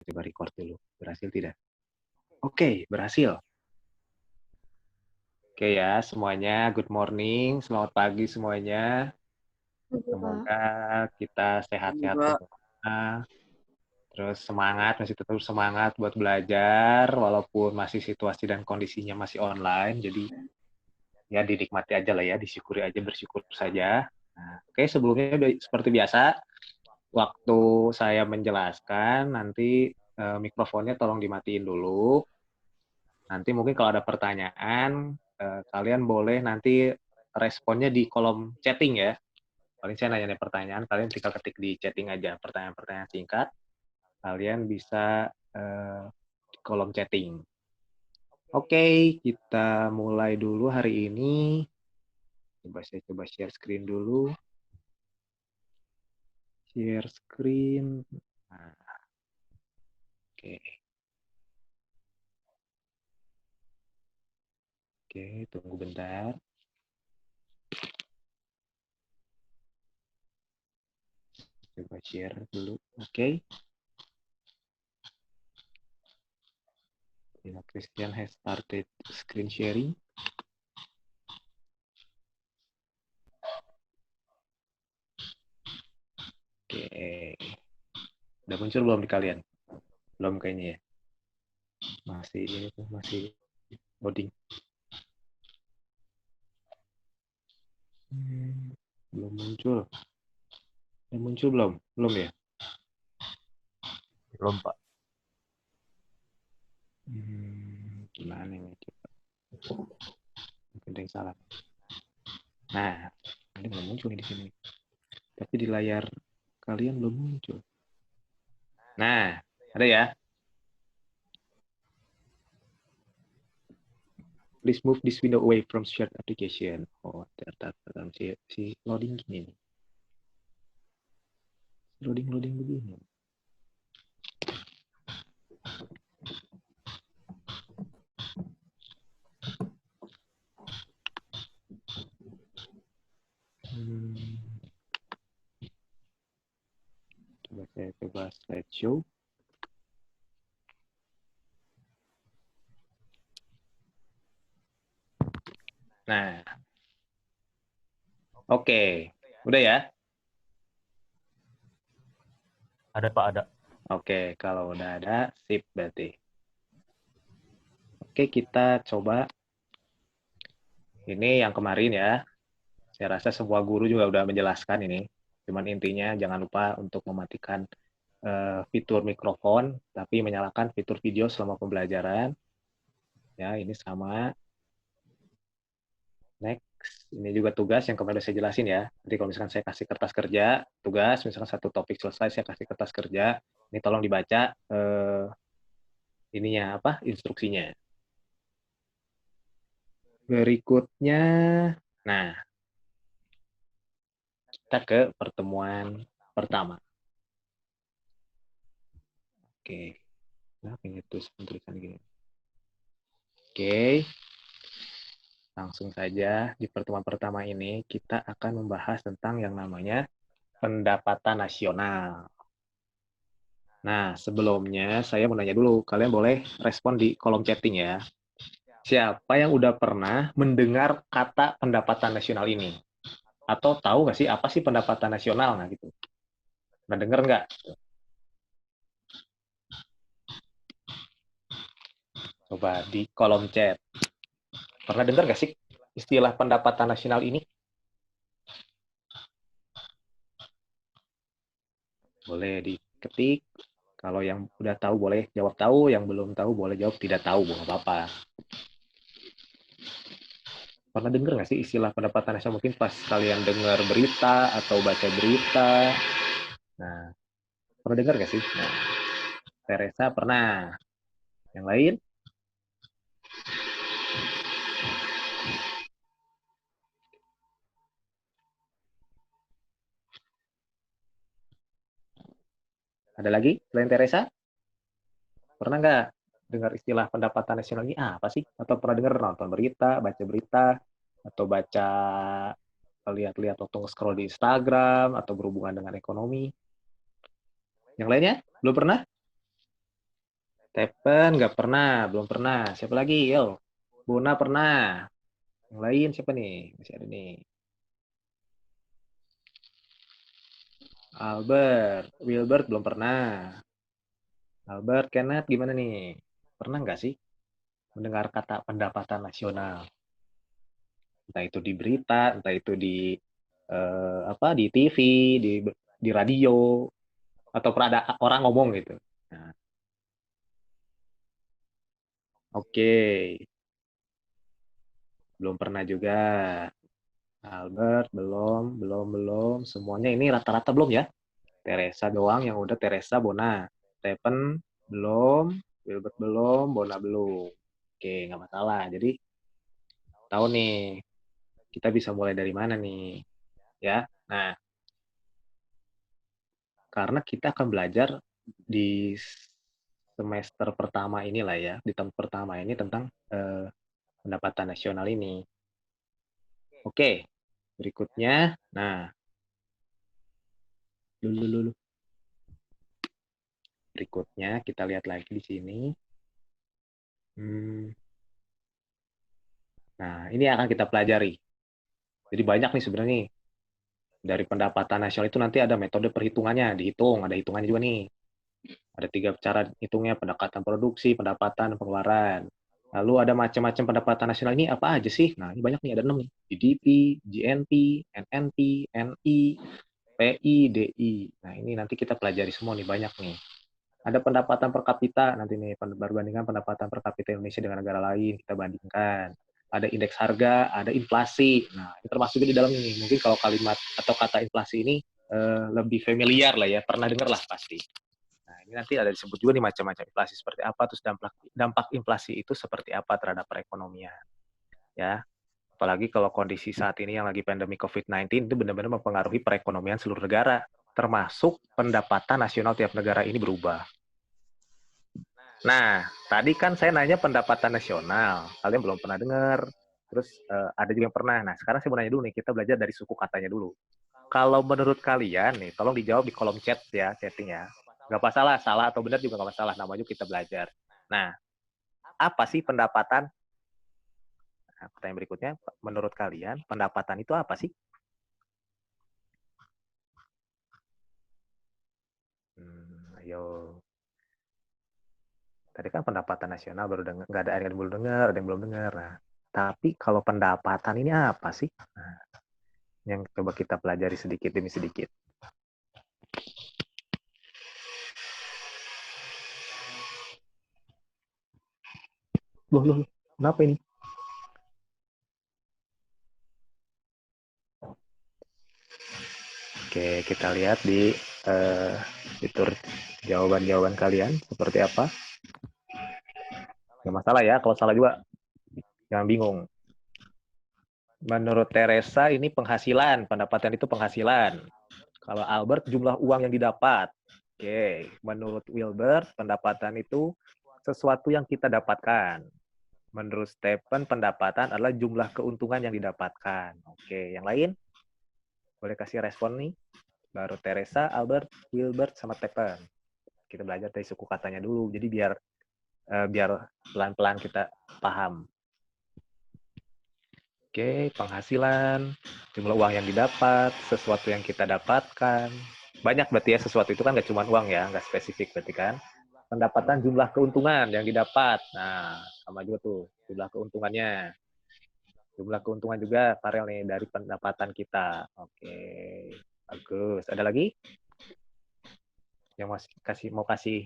Coba record dulu. Berhasil tidak? Oke, berhasil. Oke ya, semuanya. Good morning. Selamat pagi semuanya. Semoga kita sehat-sehat Enggak. semua. Terus semangat, masih tetap semangat buat belajar, walaupun masih situasi dan kondisinya masih online. Jadi ya dinikmati aja lah ya, disyukuri aja, bersyukur saja. Nah, oke, sebelumnya seperti biasa, waktu saya menjelaskan, nanti mikrofonnya tolong dimatiin dulu. Nanti mungkin kalau ada pertanyaan, kalian boleh nanti responnya di kolom chatting ya. Paling saya nanya pertanyaan, kalian tinggal ketik di chatting aja, pertanyaan-pertanyaan singkat. Kalian bisa di kolom chatting. Oke, kita mulai dulu hari ini. Saya coba share screen dulu. Share screen. Nah, oke. Oke, tunggu bentar. Coba share dulu. Oke. Christian has started screen sharing. Oke. Udah muncul belum di kalian? Belum kayaknya ya. Masih ini tuh, masih loading. Belum muncul. Udah muncul belum? Belum ya? Belum, Pak. Gimana ini? Coba. Mungkin ada yang salah. Nah, ini belum muncul nih di sini. Tapi di layar kalian belum muncul. Nah, ada ya. Please move this window away from shared application. Oh, ternyata si loading gini nih. Loading begini. Coba saya coba slideshow. Nah, oke. Udah ya? Ada, Pak, ada. Oke, kalau udah ada, sip berarti. Oke, kita coba. Ini yang kemarin ya. Saya rasa semua guru juga udah menjelaskan ini. Cuman intinya jangan lupa untuk mematikan fitur mikrofon, tapi menyalakan fitur video selama pembelajaran. Ya, ini sama. Next, ini juga tugas yang kemarin saya jelasin ya. Jadi kalau misalkan saya kasih kertas kerja, tugas, misalkan satu topik selesai, saya kasih kertas kerja. Ini tolong dibaca ininya apa instruksinya. Berikutnya, nah kita ke pertemuan pertama. Oke, nah ini tulisan gini. Oke, langsung saja di pertemuan pertama ini kita akan membahas tentang yang namanya pendapatan nasional. Nah, sebelumnya saya mau nanya dulu, kalian boleh respon di kolom chatting ya. Siapa yang udah pernah mendengar kata pendapatan nasional ini? Atau tahu nggak sih apa sih pendapatan nasional? Nah, gitu. Pernah dengar nggak? Coba di kolom chat. Pernah dengar nggak sih istilah pendapatan nasional ini? Boleh diketik. Kalau yang udah tahu boleh jawab tahu, yang belum tahu boleh jawab tidak tahu, nggak apa-apa. Pernah dengar nggak sih istilah pendapatan nasional? Mungkin pas kalian dengar berita atau baca berita. Nah, pernah dengar nggak sih? Nah, Teresa pernah. Yang lain? Ada lagi selain Teresa? Pernah nggak dengar istilah pendapatan nasional ini apa sih? Atau pernah dengar nonton berita, baca berita, atau baca lihat-lihat atau scroll di Instagram atau berhubungan dengan ekonomi? Yang lainnya? Belum pernah? Tepen nggak pernah, belum pernah. Siapa lagi? Yo, Buna pernah. Yang lain siapa nih? Masih ada nih. Albert, Wilbert belum pernah. Albert, Kenneth gimana nih? Pernah nggak sih mendengar kata pendapatan nasional? Entah itu di berita, entah itu di apa di TV, di radio, atau pernah ada orang ngomong gitu. Nah, oke, belum pernah juga. Albert belum. Semuanya ini rata-rata belum ya. Teresa doang yang udah, Teresa, Bona. Stephen belum, Wilbert belum, Bona belum. Oke, nggak masalah. Jadi tahu nih kita bisa mulai dari mana nih, ya. Nah, karena kita akan belajar di semester pertama inilah ya, di tahun pertama ini tentang pendapatan nasional ini. Oke, berikutnya, nah, dulu. Berikutnya kita lihat lagi di sini. Nah, ini akan kita pelajari. Jadi banyak nih sebenarnya nih. Dari pendapatan nasional itu nanti ada metode perhitungannya, dihitung, ada hitungannya juga nih. Ada 3 cara hitungnya, pendapatan produksi, pendapatan, pengeluaran. Lalu ada macam-macam pendapatan nasional ini apa aja sih? Nah, ini banyak nih, ada 6 nih. GDP, GNP, NNP, NI, PI, DI. Nah, ini nanti kita pelajari semua nih, banyak nih. Ada pendapatan per kapita, nanti nih, perbandingan pendapatan per kapita Indonesia dengan negara lain, kita bandingkan. Ada indeks harga, ada inflasi. Nah, ini termasuk di dalam ini. Mungkin kalau kalimat atau kata inflasi ini lebih familiar lah ya, pernah dengar lah pasti. Nah, ini nanti ada disebut juga nih macam-macam inflasi seperti apa, terus dampak inflasi itu seperti apa terhadap perekonomian. Ya, apalagi kalau kondisi saat ini yang lagi pandemi COVID-19 itu benar-benar mempengaruhi perekonomian seluruh negara, termasuk pendapatan nasional tiap negara ini berubah. Nah, tadi kan saya nanya pendapatan nasional. Kalian belum pernah dengar. Terus ada juga yang pernah. Nah, sekarang saya mau nanya dulu nih. Kita belajar dari suku katanya dulu. Kalau menurut kalian nih, tolong dijawab di kolom chat ya, chatting ya. Gak masalah, salah atau benar juga gak masalah. Namanya kita belajar. Nah, apa sih pendapatan? Nah, pertanyaan berikutnya, menurut kalian pendapatan itu apa sih? Ayo. Tadi kan pendapatan nasional baru dengar, nggak ada yang belum dengar, ada yang belum dengar. Nah, tapi kalau pendapatan ini apa sih? Nah, yang coba kita pelajari sedikit demi sedikit. Loh, kenapa ini? Oke, kita lihat di fitur jawaban-jawaban kalian seperti apa. Nggak masalah ya, kalau salah juga jangan bingung. Menurut Teresa ini penghasilan, pendapatan itu penghasilan. Kalau Albert jumlah uang yang didapat. Oke, menurut Wilbert pendapatan itu sesuatu yang kita dapatkan. Menurut Stephen pendapatan adalah jumlah keuntungan yang didapatkan. Oke, yang lain boleh kasih respon nih. Baru Teresa, Albert, Wilbert, sama Stephen. Kita belajar dari suku katanya dulu. Jadi biar pelan-pelan kita paham. Oke, penghasilan, jumlah uang yang didapat, sesuatu yang kita dapatkan. Banyak berarti ya, sesuatu itu kan nggak cuma uang ya, nggak spesifik berarti kan. Pendapatan jumlah keuntungan yang didapat. Nah, sama juga tuh, jumlah keuntungannya. Jumlah keuntungan juga, Farel nih, dari pendapatan kita. Oke, bagus. Ada lagi yang mau kasih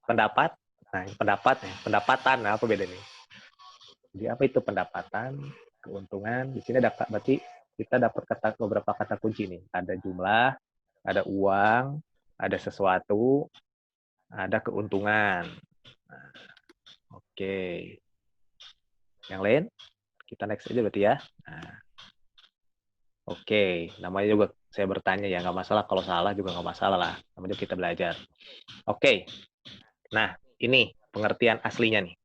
pendapat? Nah, pendapat ya, pendapatan, nah, apa beda nih? Jadi apa itu pendapatan, keuntungan? Di sini ada berarti kita dapat beberapa kata kunci nih. Ada jumlah, ada uang, ada sesuatu, ada keuntungan. Nah, oke. Yang lain? Kita next aja berarti ya. Nah, oke. Namanya juga saya bertanya ya, nggak masalah. Kalau salah juga nggak masalah lah. Namanya kita belajar. Oke. Nah, ini pengertian aslinya nih.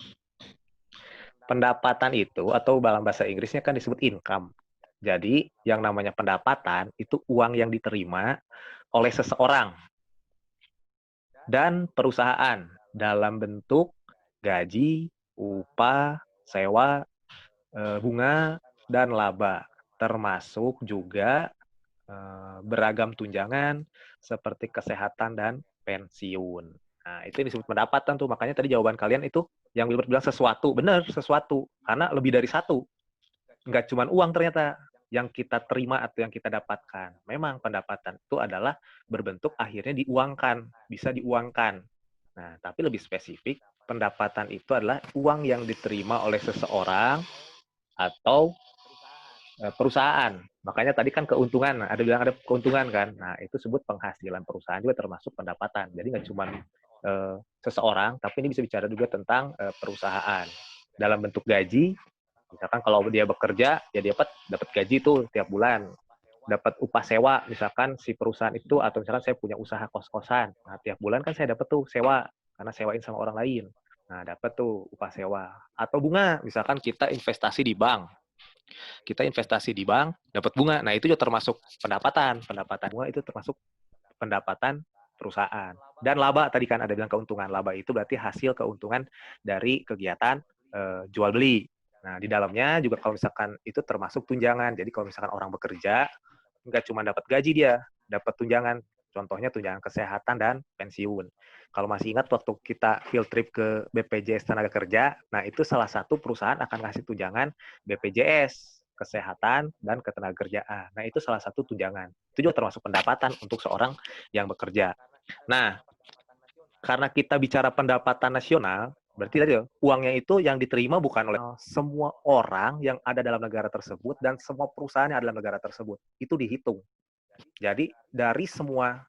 Pendapatan itu atau dalam bahasa Inggrisnya kan disebut income. Jadi yang namanya pendapatan itu uang yang diterima oleh seseorang dan perusahaan. dalam bentuk gaji, upah, sewa, bunga, dan laba. Termasuk juga beragam tunjangan seperti kesehatan dan pensiun. Nah, itu disebut pendapatan tuh. Makanya tadi jawaban kalian itu yang Wilbert bilang sesuatu. Benar, sesuatu. Karena lebih dari satu. Nggak cuma uang ternyata yang kita terima atau yang kita dapatkan. Memang pendapatan itu adalah berbentuk akhirnya diuangkan. Bisa diuangkan. Nah, tapi lebih spesifik, pendapatan itu adalah uang yang diterima oleh seseorang atau perusahaan. Makanya tadi kan keuntungan, ada bilang ada keuntungan kan. Nah, itu sebut penghasilan perusahaan juga termasuk pendapatan. Jadi nggak cuma seseorang, tapi ini bisa bicara juga tentang perusahaan. Dalam bentuk gaji, misalkan kalau dia bekerja, ya dia dapat gaji tuh tiap bulan. Dapat upah sewa, misalkan si perusahaan itu, atau misalkan saya punya usaha kos-kosan. Nah, tiap bulan kan saya dapat tuh sewa, karena sewain sama orang lain. Nah, dapat tuh upah sewa. Atau bunga, misalkan kita investasi di bank. Kita investasi di bank, dapat bunga. Nah, itu juga termasuk pendapatan. Pendapatan bunga itu termasuk pendapatan perusahaan. Dan laba, tadi kan ada bilang keuntungan. Laba itu berarti hasil keuntungan dari kegiatan jual beli. Nah, di dalamnya juga kalau misalkan itu termasuk tunjangan. Jadi kalau misalkan orang bekerja, nggak cuma dapat gaji dia, dapat tunjangan. Contohnya tunjangan kesehatan dan pensiun. Kalau masih ingat waktu kita field trip ke BPJS Tenaga Kerja, nah itu salah satu perusahaan akan kasih tunjangan BPJS, kesehatan, dan ketenagakerjaan. Nah itu salah satu tunjangan. Itu juga termasuk pendapatan untuk seorang yang bekerja. Nah, karena kita bicara pendapatan nasional, berarti tadi uangnya itu yang diterima bukan oleh semua orang yang ada dalam negara tersebut dan semua perusahaan yang ada dalam negara tersebut. Itu dihitung. Jadi dari semua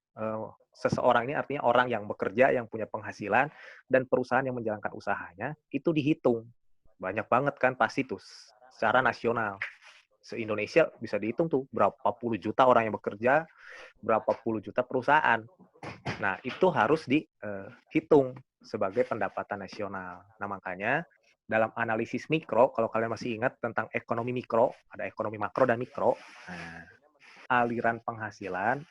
seseorang ini artinya orang yang bekerja, yang punya penghasilan, dan perusahaan yang menjalankan usahanya, itu dihitung. Banyak banget kan pasti tuh secara nasional. Se-Indonesia bisa dihitung tuh berapa puluh juta orang yang bekerja, berapa puluh juta perusahaan. Nah, itu harus dihitung sebagai pendapatan nasional. Nah, makanya dalam analisis mikro, kalau kalian masih ingat tentang ekonomi mikro, ada ekonomi makro dan mikro. Nah, aliran penghasilan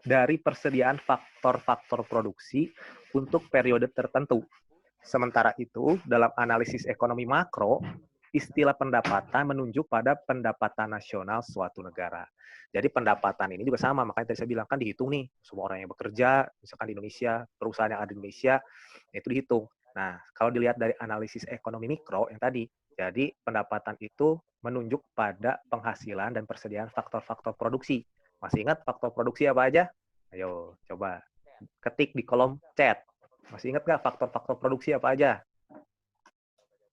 dari persediaan faktor-faktor produksi untuk periode tertentu. Sementara itu, dalam analisis ekonomi makro, istilah pendapatan menunjuk pada pendapatan nasional suatu negara. Jadi pendapatan ini juga sama, makanya tadi saya bilang kan dihitung nih, semua orang yang bekerja, misalkan di Indonesia, perusahaan yang ada di Indonesia, itu dihitung. Nah, kalau dilihat dari analisis ekonomi mikro yang tadi, jadi pendapatan itu menunjuk pada penghasilan dan persediaan faktor-faktor produksi. Masih ingat faktor produksi apa aja? Ayo, coba ketik di kolom chat. Masih ingat nggak faktor-faktor produksi apa aja?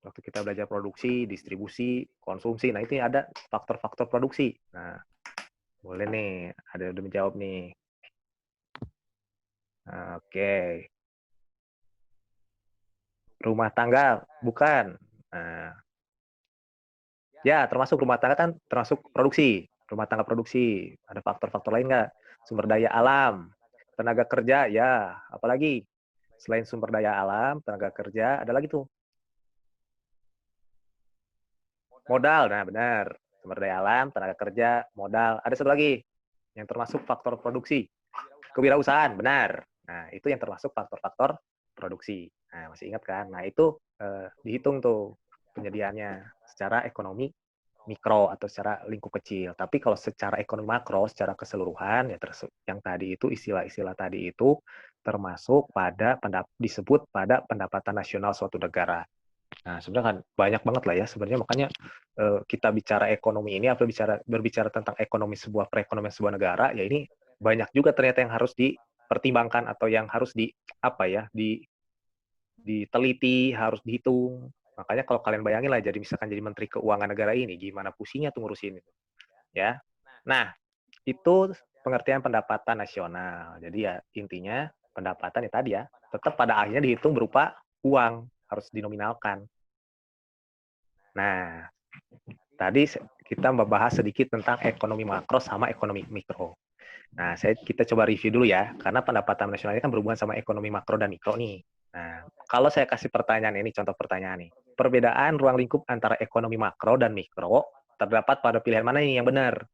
Waktu kita belajar produksi, distribusi, konsumsi. Nah, itu ada faktor-faktor produksi. Nah, boleh nih. Ada yang udah menjawab nih. Nah, oke. Rumah tangga, bukan. Nah, ya, termasuk rumah tangga kan termasuk produksi. Rumah tangga produksi. Ada faktor-faktor lain nggak? Sumber daya alam, tenaga kerja, ya. Apalagi? Selain sumber daya alam, tenaga kerja, ada lagi tuh. Modal, nah benar. Sumber daya alam, tenaga kerja, modal. Ada satu lagi yang termasuk faktor produksi. Kewirausahaan, benar. Nah, itu yang termasuk faktor-faktor produksi. Nah, masih ingat kan? Nah, itu dihitung tuh penyediaannya secara ekonomi mikro atau secara lingkup kecil. Tapi kalau secara ekonomi makro, secara keseluruhan, ya yang tadi itu, istilah-istilah tadi itu termasuk pada disebut pada pendapatan nasional suatu negara. Nah, sebenarnya kan banyak banget lah ya sebenarnya, makanya kita bicara ekonomi ini atau berbicara tentang ekonomi sebuah perekonomian sebuah negara, ya ini banyak juga ternyata yang harus dipertimbangkan atau yang harus diteliti, harus dihitung. Makanya kalau kalian bayangin lah jadi misalkan jadi Menteri Keuangan negara ini, gimana pusingnya tuh ngurusin itu. Ya. Nah, itu pengertian pendapatan nasional. Jadi ya intinya pendapatan ya tadi ya, tetap pada akhirnya dihitung berupa uang, harus dinominalkan. Nah, tadi kita membahas sedikit tentang ekonomi makro sama ekonomi mikro. Nah, kita coba review dulu ya, karena pendapatan nasional ini kan berhubungan sama ekonomi makro dan mikro nih. Nah, kalau saya kasih pertanyaan ini, contoh pertanyaan nih. Perbedaan ruang lingkup antara ekonomi makro dan mikro terdapat pada pilihan mana nih yang benar?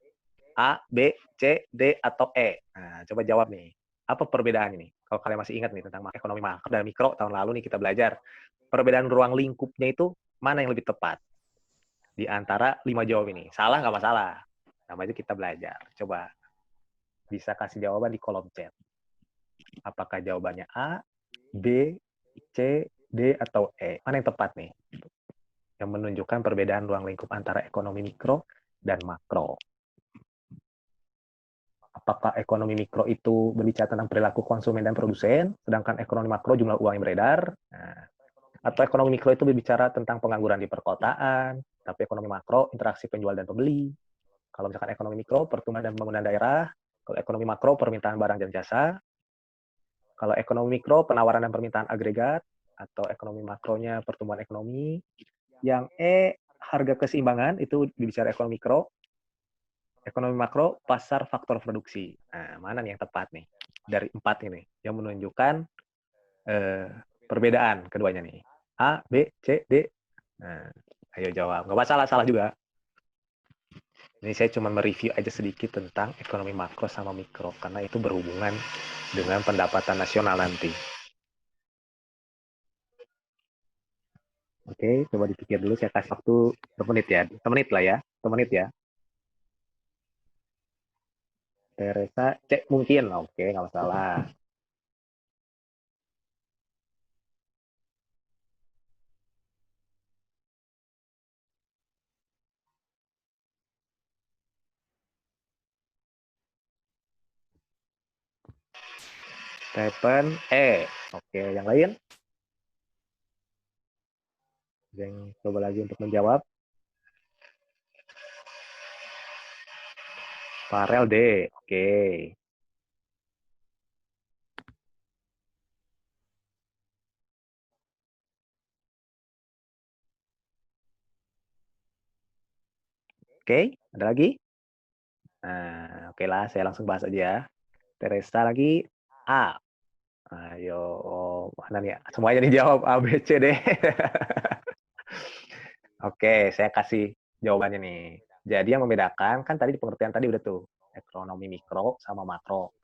A, B, C, D, atau E? Nah, coba jawab nih. Apa perbedaannya nih? Kalau kalian masih ingat nih tentang ekonomi makro dan mikro, tahun lalu nih kita belajar. Perbedaan ruang lingkupnya itu mana yang lebih tepat? Di antara 5 jawab ini. Salah nggak masalah. Namanya kita belajar. Coba bisa kasih jawaban di kolom chat. Apakah jawabannya A, B, C, D, atau E? Mana yang tepat nih? Yang menunjukkan perbedaan ruang lingkup antara ekonomi mikro dan makro. Apakah ekonomi mikro itu berbicara tentang perilaku konsumen dan produsen, sedangkan ekonomi makro jumlah uang yang beredar? Nah, atau ekonomi mikro itu berbicara tentang pengangguran di perkotaan, tapi ekonomi makro interaksi penjual dan pembeli. Kalau misalkan ekonomi mikro, pertumbuhan dan pembangunan daerah. Kalau ekonomi makro, permintaan barang dan jasa. Kalau ekonomi mikro, penawaran dan permintaan agregat. Atau ekonomi makronya, pertumbuhan ekonomi. Yang E, harga keseimbangan, itu dibicara ekonomi mikro. Ekonomi makro, pasar faktor produksi. Nah, mana nih yang tepat nih? Dari 4 ini, yang menunjukkan perbedaan keduanya nih. A, B, C, D. Nah, ayo jawab. Nggak masalah, salah juga. Ini saya cuma mereview aja sedikit tentang ekonomi makro sama mikro, karena itu berhubungan dengan pendapatan nasional nanti. Oke, coba dipikir dulu, saya kasih waktu 1 menit ya. 1 menit lah ya, 1 menit ya. Teresa, cek mungkin. Oke, nggak masalah. Stephen, E. Oke, yang lain? Yang coba lagi untuk menjawab. Farel D. Oke. Oke, ada lagi? Nah, oke lah, saya langsung bahas aja ya. Teresa lagi, A. Ayo, mana nih? Semuanya dijawab A, B, C, D. Oke, saya kasih jawabannya nih. Jadi yang membedakan, kan tadi di pengertian tadi udah tuh, ekonomi mikro sama makro.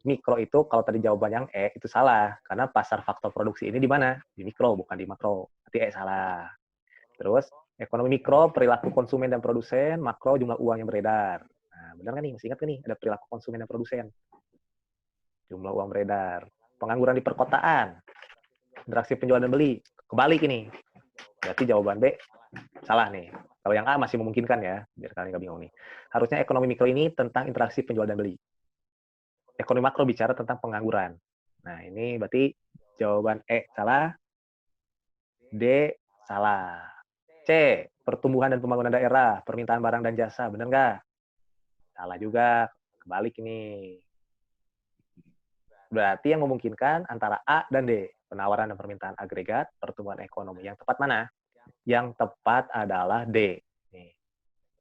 Mikro itu kalau tadi jawaban yang E itu salah, karena pasar faktor produksi ini di mana? Di mikro, bukan di makro. Berarti E salah. Terus, ekonomi mikro, perilaku konsumen dan produsen, makro, jumlah uang yang beredar. Nah, benar kan nih? Masih ingat kan nih? Ada perilaku konsumen dan produsen. Jumlah uang beredar. Pengangguran di perkotaan, interaksi penjual dan beli. Kebalik ini. Berarti jawaban B salah nih. Kalau yang A masih memungkinkan ya, biar kalian nggak bingung nih. Harusnya ekonomi mikro ini tentang interaksi penjual dan beli. Ekonomi makro bicara tentang pengangguran. Nah, ini berarti jawaban E salah, D salah. C, pertumbuhan dan pembangunan daerah, permintaan barang dan jasa, benar nggak? Salah juga, kebalik ini. Berarti yang memungkinkan antara A dan D, penawaran dan permintaan agregat, pertumbuhan ekonomi. Yang tepat mana? Yang tepat adalah D. Nih.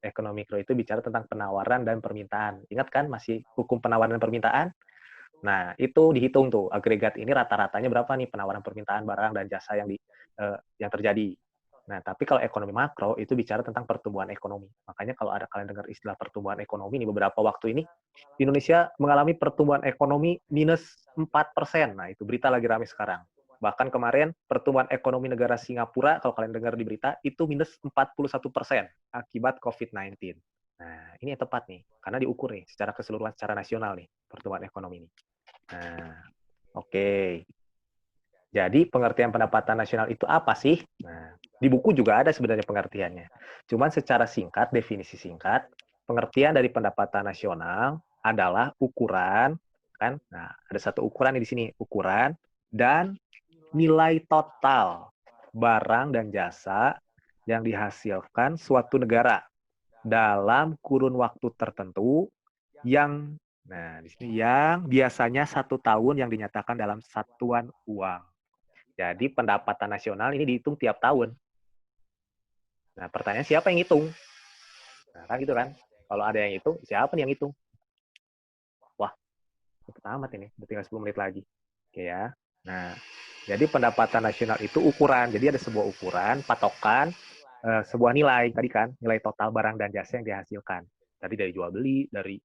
Ekonomi mikro itu bicara tentang penawaran dan permintaan. Ingat kan masih hukum penawaran dan permintaan? Nah, itu dihitung tuh. Agregat ini rata-ratanya berapa nih penawaran permintaan barang dan jasa yang terjadi. Nah, tapi kalau ekonomi makro itu bicara tentang pertumbuhan ekonomi. Makanya kalau ada kalian dengar istilah pertumbuhan ekonomi ini beberapa waktu ini, Indonesia mengalami pertumbuhan ekonomi minus 4%. Nah, itu berita lagi ramai sekarang. Bahkan kemarin pertumbuhan ekonomi negara Singapura, kalau kalian dengar di berita, itu minus 41% akibat COVID-19. Nah, ini yang tepat nih, karena diukur nih secara keseluruhan, secara nasional nih, pertumbuhan ekonomi ini. Nah, oke. Jadi pengertian pendapatan nasional itu apa sih? Nah, di buku juga ada sebenarnya pengertiannya. Cuman secara singkat, definisi singkat, pengertian dari pendapatan nasional adalah ukuran, kan? Nah, ada satu ukuran di sini, ukuran dan nilai total barang dan jasa yang dihasilkan suatu negara dalam kurun waktu tertentu yang, nah di sini yang biasanya 1 tahun yang dinyatakan dalam satuan uang. Jadi pendapatan nasional ini dihitung tiap tahun. Nah, pertanyaan siapa yang hitung? Nah, kan gitu kan. Kalau ada yang hitung, siapa nih yang hitung? Wah, cepet amat ini. Udah tinggal 10 menit lagi. Oke ya. Nah, jadi pendapatan nasional itu ukuran. Jadi ada sebuah ukuran, patokan, sebuah nilai. Tadi kan, nilai total barang dan jasa yang dihasilkan. Tadi dari jual beli, dari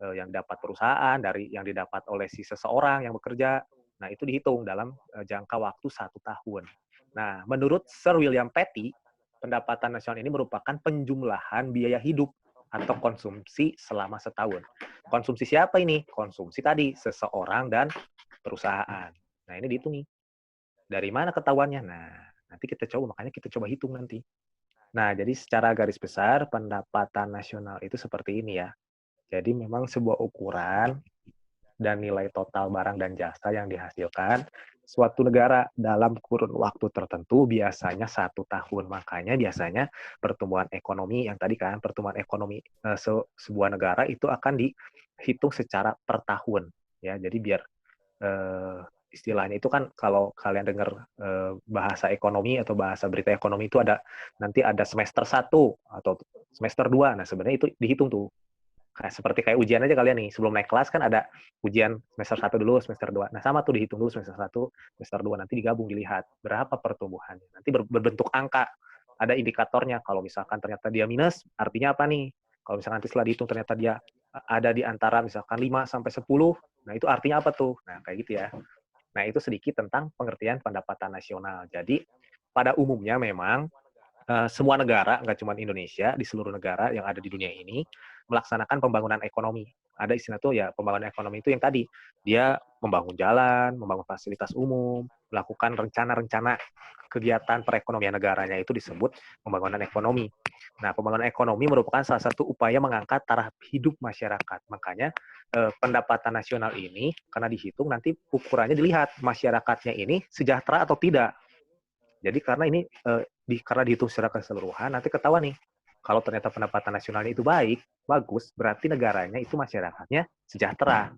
yang didapat perusahaan, dari yang didapat oleh si seseorang yang bekerja. Nah, itu dihitung dalam jangka waktu 1 tahun. Nah, menurut Sir William Petty, pendapatan nasional ini merupakan penjumlahan biaya hidup atau konsumsi selama setahun. Konsumsi siapa ini? Konsumsi tadi, seseorang dan perusahaan. Nah, ini dihitung nih. Dari mana ketahuannya? Nah, nanti kita coba, makanya kita coba hitung nanti. Nah, jadi secara garis besar, pendapatan nasional itu seperti ini ya. Jadi memang sebuah ukuran dan nilai total barang dan jasa yang dihasilkan suatu negara dalam kurun waktu tertentu, biasanya 1 tahun. Makanya biasanya pertumbuhan ekonomi yang tadi kan, pertumbuhan ekonomi sebuah negara itu akan dihitung secara per tahun. Ya, jadi biar istilahnya itu kan kalau kalian dengar bahasa ekonomi atau bahasa berita ekonomi itu nanti ada semester 1 atau semester 2. Nah, sebenarnya itu dihitung tuh. Seperti ujian aja kalian nih, sebelum naik kelas kan ada ujian semester 1 dulu, semester 2. Nah, sama tuh dihitung dulu semester 1, semester 2, nanti digabung, dilihat berapa pertumbuhannya. Nanti berbentuk angka, ada indikatornya. Kalau misalkan ternyata dia minus, artinya apa nih? Kalau misalkan nanti setelah dihitung ternyata dia ada di antara misalkan 5 sampai 10, nah itu artinya apa tuh? Nah, kayak gitu ya. Nah, itu sedikit tentang pengertian pendapatan nasional. Jadi, pada umumnya memang semua negara, nggak cuma Indonesia, di seluruh negara yang ada di dunia ini, melaksanakan pembangunan ekonomi. Ada istilah tuh ya, pembangunan ekonomi itu yang tadi, dia membangun jalan, membangun fasilitas umum, melakukan rencana-rencana kegiatan perekonomian negaranya, itu disebut pembangunan ekonomi. Nah, pembangunan ekonomi merupakan salah satu upaya mengangkat taraf hidup masyarakat. Makanya pendapatan nasional ini, karena dihitung, nanti ukurannya dilihat masyarakatnya ini sejahtera atau tidak. Jadi karena ini karena dihitung secara keseluruhan, nanti ketahuan nih, kalau ternyata pendapatan nasionalnya itu baik, bagus, berarti negaranya itu masyarakatnya sejahtera.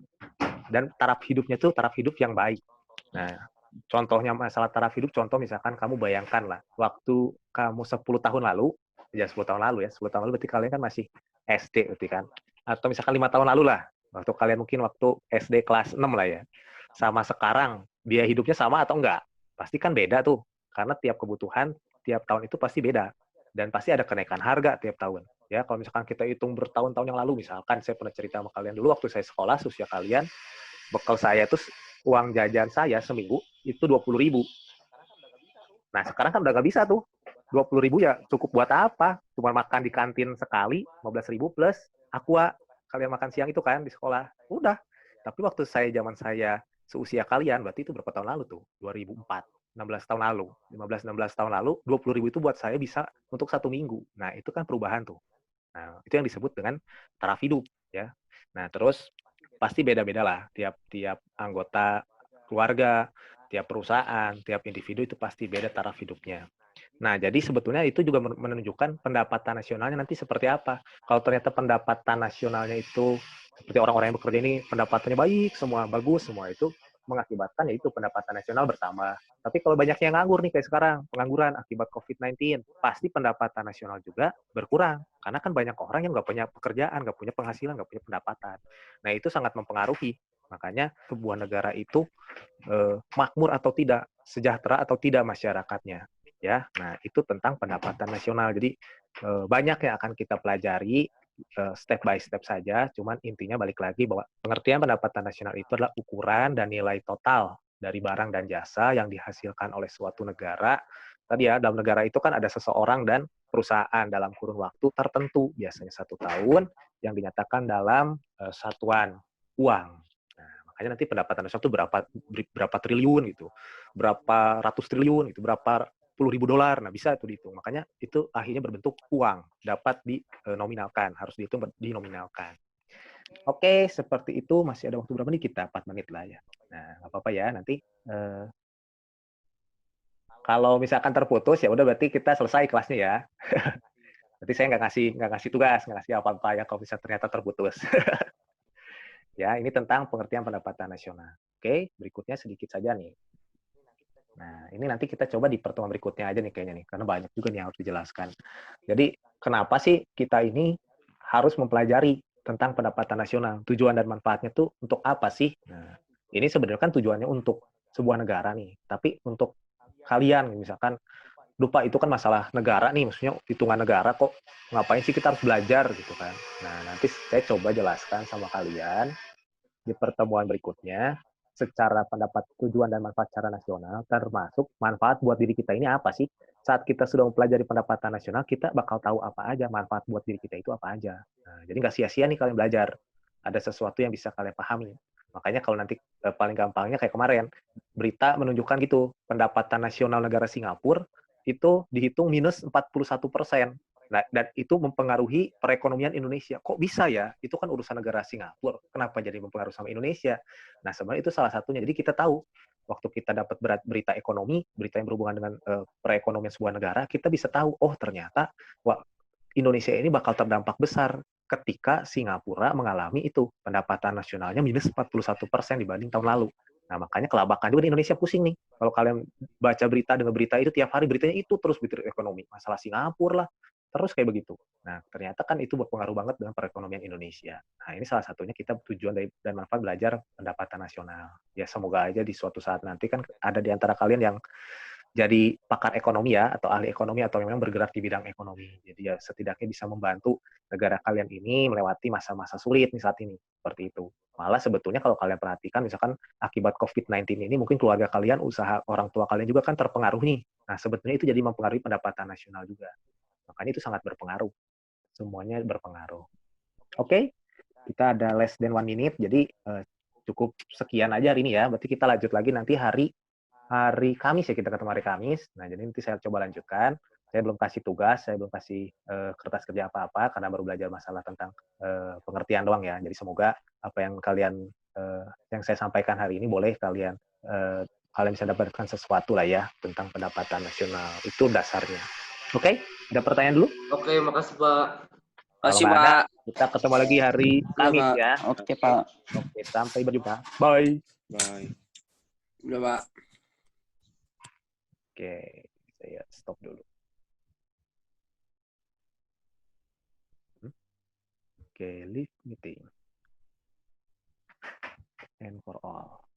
Dan taraf hidupnya itu taraf hidup yang baik. Nah, contohnya masalah taraf hidup, contoh misalkan kamu bayangkan lah, waktu kamu 10 tahun lalu, ya 10 tahun lalu ya, 10 tahun lalu berarti kalian kan masih SD berarti kan. Atau misalkan 5 tahun lalu lah, waktu kalian mungkin waktu SD kelas 6 lah ya. Sama sekarang, biaya hidupnya sama atau enggak? Pasti kan beda tuh. Karena tiap kebutuhan, tiap tahun itu pasti beda. Dan pasti ada kenaikan harga tiap tahun. Ya, kalau misalkan kita hitung bertahun-tahun yang lalu, misalkan saya pernah cerita sama kalian dulu, waktu saya sekolah, usia kalian, bekal saya itu uang jajan saya seminggu itu 20.000. Nah, sekarang kan udah nggak bisa tuh. 20.000 ya cukup buat apa? Cuma makan di kantin sekali, 15.000 plus aqua. Kalian makan siang itu kan di sekolah. Udah. Tapi waktu zaman saya seusia kalian, berarti itu berapa tahun lalu tuh? 2004. 16 tahun lalu. 15-16 tahun lalu, 20.000 itu buat saya bisa untuk 1 minggu. Nah, itu kan perubahan tuh. Nah, itu yang disebut dengan taraf hidup. Ya. Nah, terus pasti beda-beda lah. Tiap anggota keluarga, tiap perusahaan, tiap individu itu pasti beda taraf hidupnya. Nah, jadi sebetulnya itu juga menunjukkan pendapatan nasionalnya nanti seperti apa. Kalau ternyata pendapatan nasionalnya itu seperti orang-orang yang bekerja ini pendapatannya baik, semua bagus, semua itu mengakibatkan yaitu pendapatan nasional bertambah. Tapi kalau banyak yang nganggur nih kayak sekarang, pengangguran akibat COVID-19, pasti pendapatan nasional juga berkurang. Karena kan banyak orang yang nggak punya pekerjaan, nggak punya penghasilan, nggak punya pendapatan. Nah, itu sangat mempengaruhi. Makanya sebuah negara itu makmur atau tidak, sejahtera atau tidak masyarakatnya. Ya, nah itu tentang pendapatan nasional. Jadi banyak yang akan kita pelajari step by step saja. Cuman intinya balik lagi bahwa pengertian pendapatan nasional itu adalah ukuran dan nilai total dari barang dan jasa yang dihasilkan oleh suatu negara. Tadi ya, dalam negara itu kan ada seseorang dan perusahaan dalam kurun waktu tertentu, biasanya 1 tahun, yang dinyatakan dalam satuan uang. Makanya nanti pendapatan nasional itu berapa triliun gitu, berapa ratus triliun gitu, berapa puluh ribu dolar. Nah, bisa itu dihitung. Makanya itu akhirnya berbentuk uang, dapat dinominalkan, harus dihitung dinominalkan. Oke, seperti itu. Masih ada waktu berapa nih kita? 4 menit lah ya. Nah, nggak apa-apa ya. Nanti kalau misalkan terputus ya udah berarti kita selesai kelasnya ya. Berarti saya nggak ngasih tugas, nggak ngasih apa-apa ya kalau misalnya ternyata terputus. Ya, ini tentang pengertian pendapatan nasional. Oke, berikutnya sedikit saja nih. Nah, ini nanti kita coba di pertemuan berikutnya aja nih kayaknya nih, karena banyak juga nih yang harus dijelaskan. Jadi, kenapa sih kita ini harus mempelajari tentang pendapatan nasional? Tujuan dan manfaatnya tuh untuk apa sih? Nah, ini sebenarnya kan tujuannya untuk sebuah negara nih, tapi untuk kalian misalkan lupa itu kan masalah negara nih, maksudnya hitungan negara kok ngapain sih kita harus belajar gitu kan. Nah, nanti saya coba jelaskan sama kalian di pertemuan berikutnya secara pendapat tujuan dan manfaat secara nasional, termasuk manfaat buat diri kita ini apa sih. Saat kita sudah mempelajari pendapatan nasional, kita bakal tahu apa aja manfaat buat diri kita itu apa aja. Nah, jadi nggak sia-sia nih kalian belajar. Ada sesuatu yang bisa kalian pahami. Makanya kalau nanti paling gampangnya kayak kemarin, berita menunjukkan gitu, pendapatan nasional negara Singapura itu dihitung minus 41%. Nah, dan itu mempengaruhi perekonomian Indonesia. Kok bisa ya? Itu kan urusan negara Singapura. Kenapa jadi mempengaruhi sama Indonesia? Nah, sebenarnya itu salah satunya. Jadi kita tahu, waktu kita dapat berita ekonomi, berita yang berhubungan dengan perekonomian sebuah negara, kita bisa tahu, oh ternyata wah, Indonesia ini bakal terdampak besar ketika Singapura mengalami itu pendapatan nasionalnya minus 41% dibanding tahun lalu. Nah, makanya kelabakan juga di Indonesia pusing nih. Kalau kalian baca berita dengan berita itu tiap hari beritanya itu terus berita ekonomi, masalah Singapura lah, terus kayak begitu. Nah, ternyata kan itu berpengaruh banget dengan perekonomian Indonesia. Nah, ini salah satunya kita tujuan dan manfaat belajar pendapatan nasional. Ya, semoga aja di suatu saat nanti kan ada di antara kalian yang jadi pakar ekonomi ya, atau ahli ekonomi, atau memang bergerak di bidang ekonomi. Jadi ya setidaknya bisa membantu negara kalian ini melewati masa-masa sulit nih saat ini. Seperti itu. Malah sebetulnya kalau kalian perhatikan, misalkan akibat COVID-19 ini, mungkin keluarga kalian, usaha orang tua kalian juga kan terpengaruh nih. Nah, sebetulnya itu jadi mempengaruhi pendapatan nasional juga. Makanya itu sangat berpengaruh. Semuanya berpengaruh. Oke, kita ada less than 1 minute, jadi cukup sekian aja hari ini ya. Berarti kita lanjut lagi nanti hari Kamis ya, kita ketemu hari Kamis. Nah, jadi nanti saya coba lanjutkan. Saya belum kasih tugas, saya belum kasih kertas kerja apa-apa karena baru belajar masalah tentang pengertian doang ya. Jadi semoga apa yang yang saya sampaikan hari ini boleh kalian bisa dapatkan sesuatu lah ya tentang pendapatan nasional. Itu dasarnya. Oke, ada pertanyaan dulu? Oke, makasih Pak. Kalau Makasih nggak ada, Pak. kita ketemu lagi hari Iya Kamis Pak. ya. Oke Pak. Oke, sampai berjumpa. Bye. Bye. Udah Pak. Oke, saya stop dulu. Oke, leave meeting. And for all.